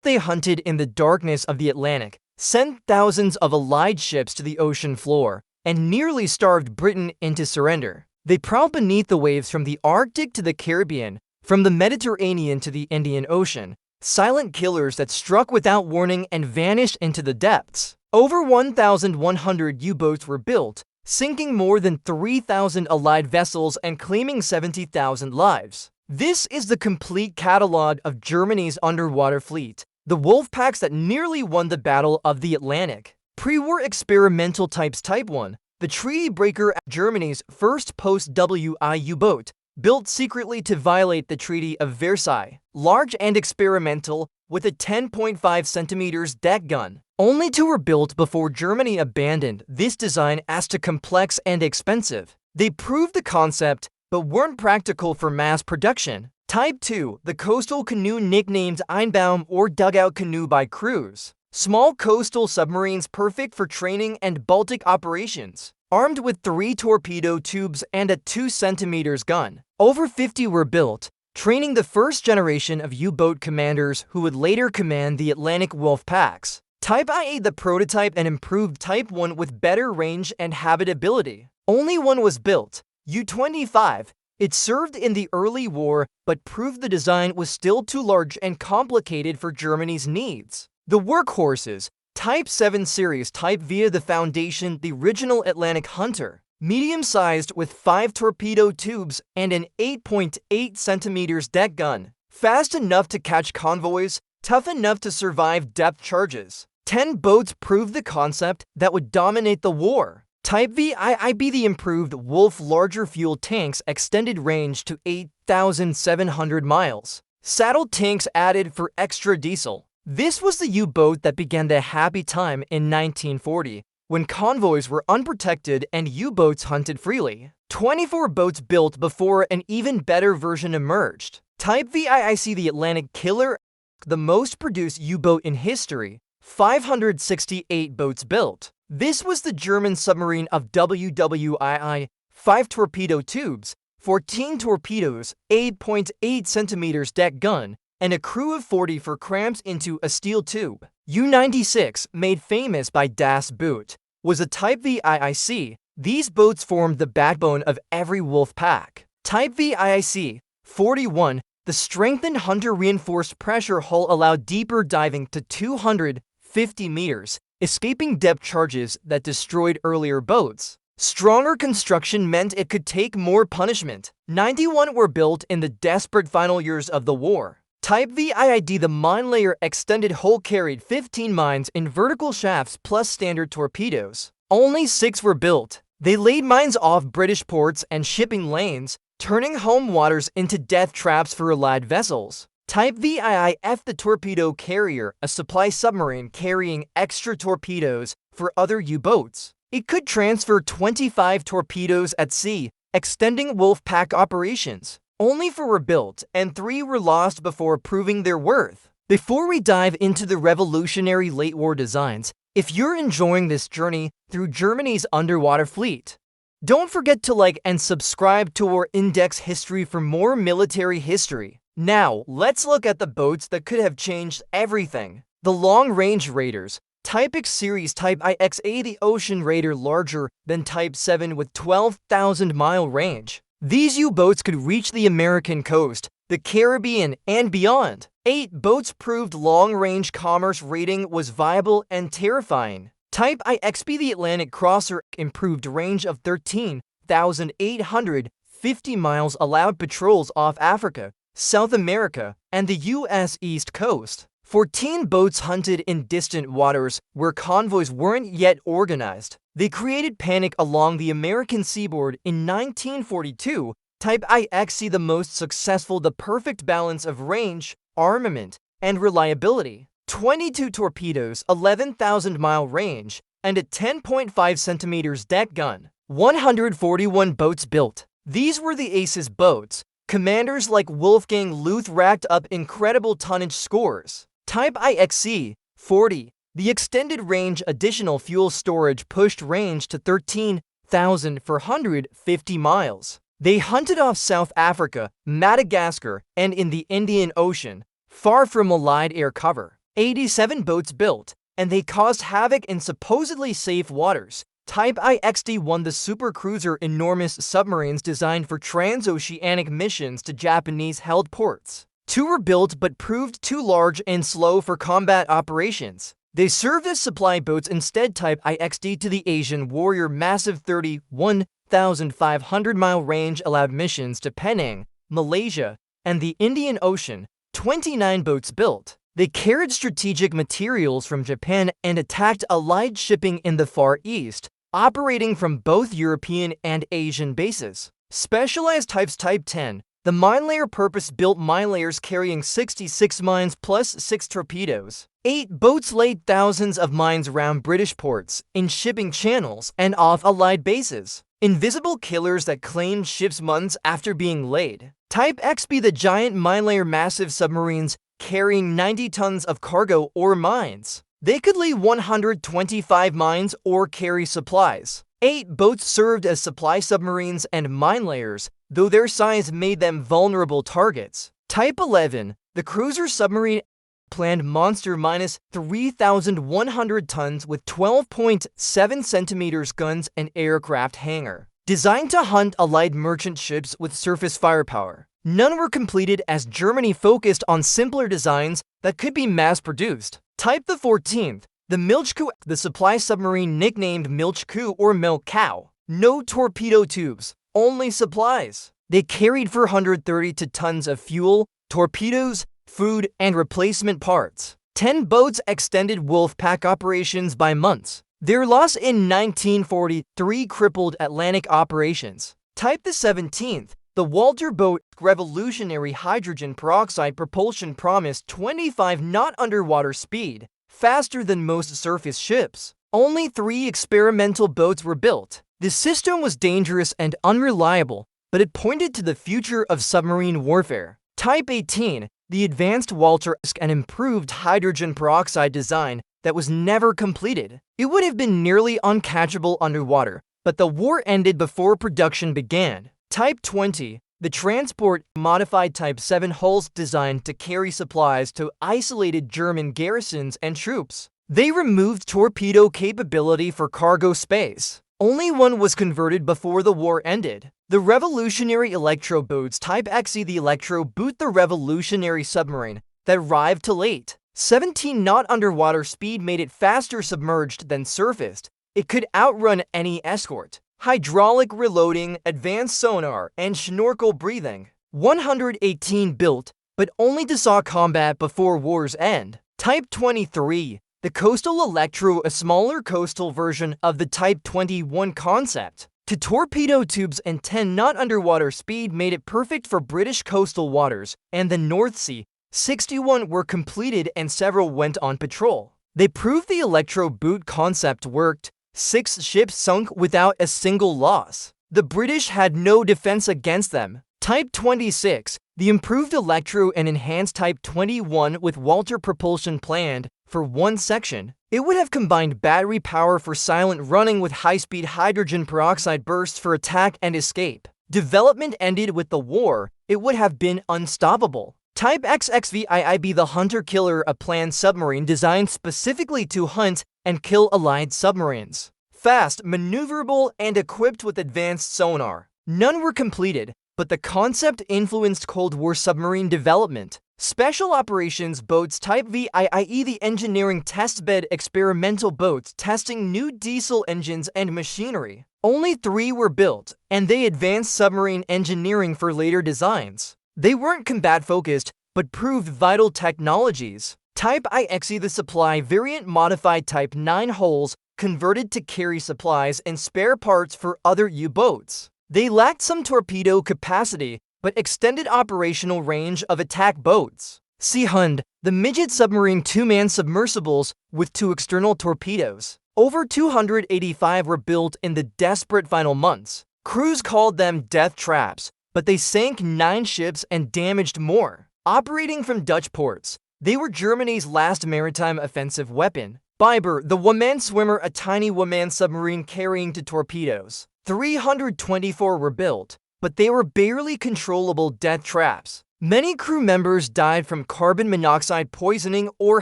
They hunted in the darkness of the Atlantic, sent thousands of Allied ships to the ocean floor, and nearly starved Britain into surrender. They prowled beneath the waves from the Arctic to the Caribbean, from the Mediterranean to the Indian Ocean, silent killers that struck without warning and vanished into the depths. Over 1,100 U-boats were built, sinking more than 3,000 Allied vessels and claiming 70,000 lives. This is the complete catalog of Germany's underwater fleet, the wolf packs that nearly won the Battle of the Atlantic. Pre-war experimental types. Type 1, the treaty breaker, Germany's first post-WI U-boat, built secretly to violate the Treaty of Versailles. Large and experimental, with a 10.5 centimeters deck gun. Only two were built before Germany abandoned this design as too complex and expensive. They proved the concept, but weren't practical for mass production. Type 2, the coastal canoe nicknamed Einbaum or dugout canoe by crews. Small coastal submarines perfect for training and Baltic operations. Armed with 3 torpedo tubes and a 2 centimeters gun. Over 50 were built, training the first generation of U-boat commanders who would later command the Atlantic wolf packs. Type IA, the prototype and improved Type 1 with better range and habitability. Only one was built, U-25. It served in the early war, but proved the design was still too large and complicated for Germany's needs. The Workhorses, Type 7 series. Type VIIC, the foundation, the original Atlantic hunter. Medium-sized with 5 torpedo tubes and an 8.8 centimeters deck gun. Fast enough to catch convoys, tough enough to survive depth charges. 10 boats proved the concept that would dominate the war. Type VIIB, the improved Wolf larger fuel tanks, extended range to 8,700 miles. Saddle tanks added for extra diesel. This was the U-boat that began the happy time in 1940, when convoys were unprotected and U-boats hunted freely. 24 boats built before an even better version emerged. Type VIIC, the Atlantic killer, the most produced U-boat in history, 568 boats built. This was the German submarine of WWII, 5 torpedo tubes, 14 torpedoes, 8.8 centimeters deck gun, and a crew of 40 for cramps into a steel tube. U-96, made famous by Das Boot, was a Type VIIC. These boats formed the backbone of every wolf pack. Type VIIC 41, the strengthened Hunter reinforced pressure hull allowed deeper diving to 250 meters, escaping depth charges that destroyed earlier boats. Stronger construction meant it could take more punishment. 91 were built in the desperate final years of the war. Type VIID, the mine layer extended hull, carried 15 mines in vertical shafts plus standard torpedoes. Only 6 were built. They laid mines off British ports and shipping lanes, turning home waters into death traps for Allied vessels. Type VIIF, the torpedo carrier, a supply submarine carrying extra torpedoes for other U-boats. It could transfer 25 torpedoes at sea, extending wolf pack operations. Only 4 were built, and 3 were lost before proving their worth. Before we dive into the revolutionary late war designs, if you're enjoying this journey through Germany's underwater fleet, don't forget to like and subscribe to our Index History for more military history. Now, let's look at the boats that could have changed everything. The long-range raiders. Type VIIC series. Type IXA, the ocean raider, larger than Type 7 with 12,000-mile range. These U-boats could reach the American coast, the Caribbean, and beyond. 8 boats proved long-range commerce raiding was viable and terrifying. Type IXB, the Atlantic crosser, improved range of 13,850 miles, allowed patrols off Africa, South America, and the U.S. East Coast. 14 boats hunted in distant waters where convoys weren't yet organized. They created panic along the American seaboard in 1942. Type IXC, the most successful, the perfect balance of range, armament, and reliability. 22 torpedoes, 11,000-mile range, and a 10.5 centimeters deck gun. 141 boats built. These were the Aces boats. Commanders like Wolfgang Luth racked up incredible tonnage scores. Type IXC 40, the extended range additional fuel storage pushed range to 13,450 miles. They hunted off South Africa, Madagascar, and in the Indian Ocean, far from Allied air cover. 87 boats built, and they caused havoc in supposedly safe waters. Type IXD won the supercruiser enormous submarines designed for transoceanic missions to Japanese-held ports. 2 were built but proved too large and slow for combat operations. They served as supply boats instead. Type IXD to the Asian Warrior massive 31,500-mile range allowed missions to Penang, Malaysia, and the Indian Ocean. 29 boats built. They carried strategic materials from Japan and attacked Allied shipping in the Far East, operating from both European and Asian bases. Specialized types. Type 10. The minelayer purpose-built minelayers carrying 66 mines plus 6 torpedoes. 8 boats laid thousands of mines around British ports, in shipping channels, and off Allied bases. Invisible killers that claimed ships months after being laid. Type XB. The giant minelayer massive submarines carrying 90 tons of cargo or mines. They could lay 125 mines or carry supplies. 8 boats served as supply submarines and minelayers, though their size made them vulnerable targets. Type 11. The cruiser submarine planned monster minus 3,100 tons with 12.7 centimeters guns and aircraft hangar. Designed to hunt Allied merchant ships with surface firepower. None were completed as Germany focused on simpler designs that could be mass-produced. Type the 14th. The Milchkuh, the supply submarine nicknamed Milchkuh or Milk Cow. No torpedo tubes, only supplies. They carried 430 tons of fuel, torpedoes, food, and replacement parts. 10 boats extended wolf pack operations by months. Their loss in 1943 crippled Atlantic operations. Type the 17th. The Walter boat revolutionary hydrogen peroxide propulsion promised 25-knot underwater speed, faster than most surface ships. Only 3 experimental boats were built. The system was dangerous and unreliable, but it pointed to the future of submarine warfare. Type 18. The advanced Walter and improved hydrogen peroxide design that was never completed. It would have been nearly uncatchable underwater, but the war ended before production began. Type 20. The transport modified Type 7 hulls designed to carry supplies to isolated German garrisons and troops. They removed torpedo capability for cargo space. Only one was converted before the war ended. The revolutionary Electroboots. Type XE. The Electroboot, the revolutionary submarine that arrived too late. 17-knot underwater speed made it faster submerged than surfaced. It could outrun any escort. Hydraulic reloading, advanced sonar, and snorkel breathing. 118 built, but only to saw combat before war's end. Type 23. The Coastal Electro, a smaller coastal version of the Type 21 concept. To torpedo tubes and 10-knot underwater speed made it perfect for British coastal waters and the North Sea. 61 were completed and several went on patrol. They proved the Electroboot concept worked. 6 ships sunk without a single loss. The British had no defense against them. Type 26. The improved Electro and enhanced Type 21 with Walter propulsion planned for one section. It would have combined battery power for silent running with high-speed hydrogen peroxide bursts for attack and escape. Development ended with the war. It would have been unstoppable. Type XXVIIB. The Hunter-Killer, a planned submarine designed specifically to hunt and kill Allied submarines. Fast, maneuverable, and equipped with advanced sonar. None were completed, but the concept influenced Cold War submarine development. Special operations boats. Type VIIE. The engineering testbed experimental boats testing new diesel engines and machinery. Only 3 were built, and they advanced submarine engineering for later designs. They weren't combat-focused, but proved vital technologies. Type IXE. The supply variant modified Type 9 hulls, converted to carry supplies and spare parts for other U-boats. They lacked some torpedo capacity, but extended operational range of attack boats. Sea Hund, the Midget submarine 2-man submersibles with 2 external torpedoes. Over 285 were built in the desperate final months. Crews called them death traps, but they sank 9 ships and damaged more. Operating from Dutch ports, they were Germany's last maritime offensive weapon. Biber, the one-man swimmer, a tiny one-man submarine carrying 2 torpedoes. 324 were built, but they were barely controllable death traps. Many crew members died from carbon monoxide poisoning or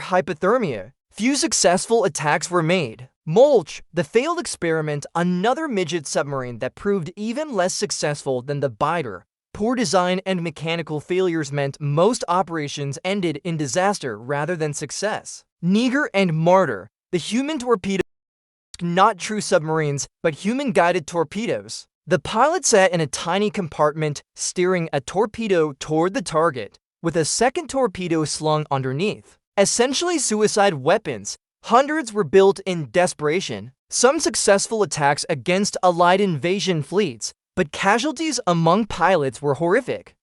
hypothermia. Few successful attacks were made. Mulch, the failed experiment, another midget submarine that proved even less successful than the biter. Poor design and mechanical failures meant most operations ended in disaster rather than success. Niger and Martyr, the human torpedo, not true submarines, but human-guided torpedoes. The pilot sat in a tiny compartment, steering a torpedo toward the target, with a second torpedo slung underneath. Essentially suicide weapons, hundreds were built in desperation. Some successful attacks against Allied invasion fleets, but casualties among pilots were horrific.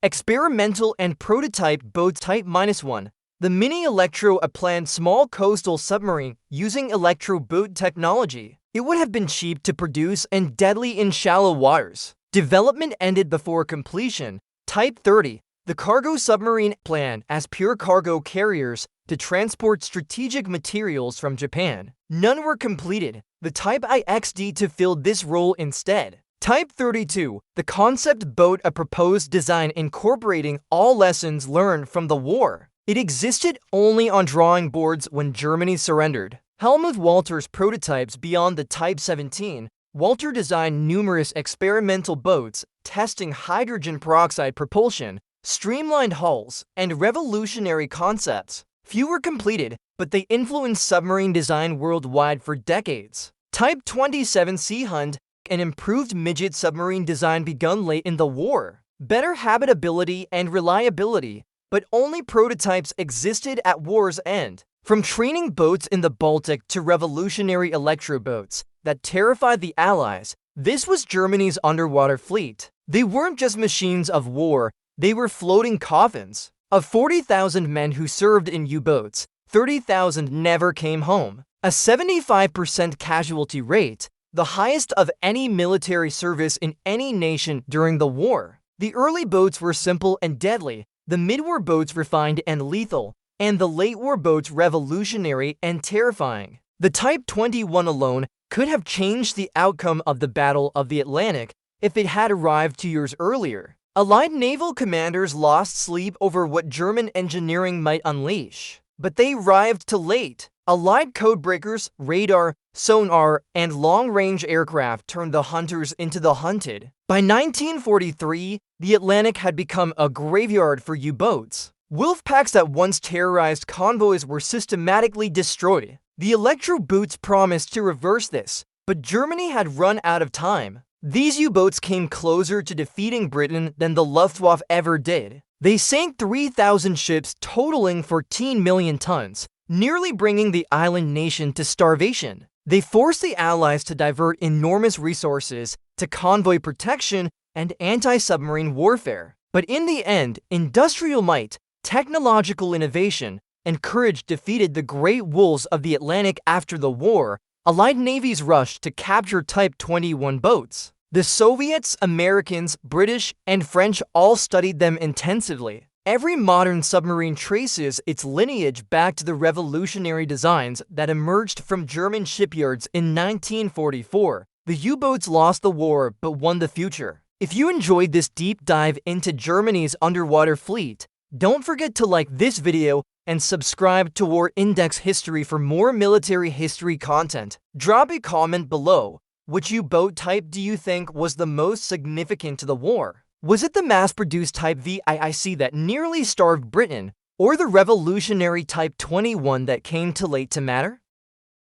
Experimental and prototype boats Type -1. The mini Electro, a planned small coastal submarine using Electroboot technology. It would have been cheap to produce and deadly in shallow waters. Development ended before completion. Type 30, the cargo submarine planned as pure cargo carriers to transport strategic materials from Japan. None were completed. The Type IXD to fill this role instead. Type 32, the concept boat, a proposed design incorporating all lessons learned from the war. It existed only on drawing boards when Germany surrendered. Helmuth Walter's prototypes beyond the Type 17, Walter designed numerous experimental boats testing hydrogen peroxide propulsion, streamlined hulls, and revolutionary concepts. Few were completed, but they influenced submarine design worldwide for decades. Type 27 Sea Hunt, an improved midget submarine design begun late in the war. Better habitability and reliability, but only prototypes existed at war's end. From training boats in the Baltic to revolutionary Electroboats that terrified the Allies, this was Germany's underwater fleet. They weren't just machines of war, they were floating coffins. Of 40,000 men who served in U-boats, 30,000 never came home. A 75% casualty rate, the highest of any military service in any nation during the war. The early boats were simple and deadly, the mid-war boats refined and lethal, and the late-war boats revolutionary and terrifying. The Type 21 alone could have changed the outcome of the Battle of the Atlantic if it had arrived 2 years earlier. Allied naval commanders lost sleep over what German engineering might unleash, but they arrived too late. Allied codebreakers, radar, sonar, and long-range aircraft turned the hunters into the hunted. By 1943, the Atlantic had become a graveyard for U-boats. Wolf packs that once terrorized convoys were systematically destroyed. The Electroboots promised to reverse this, but Germany had run out of time. These U-boats came closer to defeating Britain than the Luftwaffe ever did. They sank 3,000 ships totaling 14 million tons, nearly bringing the island nation to starvation. They forced the Allies to divert enormous resources to convoy protection and anti-submarine warfare. But in the end, industrial might, technological innovation, and courage defeated the great wolves of the Atlantic. After the war, Allied navies rushed to capture Type 21 boats. The Soviets, Americans, British, and French all studied them intensively. Every modern submarine traces its lineage back to the revolutionary designs that emerged from German shipyards in 1944. The U-boats lost the war but won the future. If you enjoyed this deep dive into Germany's underwater fleet, don't forget to like this video and subscribe to War Index History for more military history content. Drop a comment below. Which U-boat type do you think was the most significant to the war? Was it the mass-produced Type VIIC that nearly starved Britain, or the revolutionary Type 21 that came too late to matter?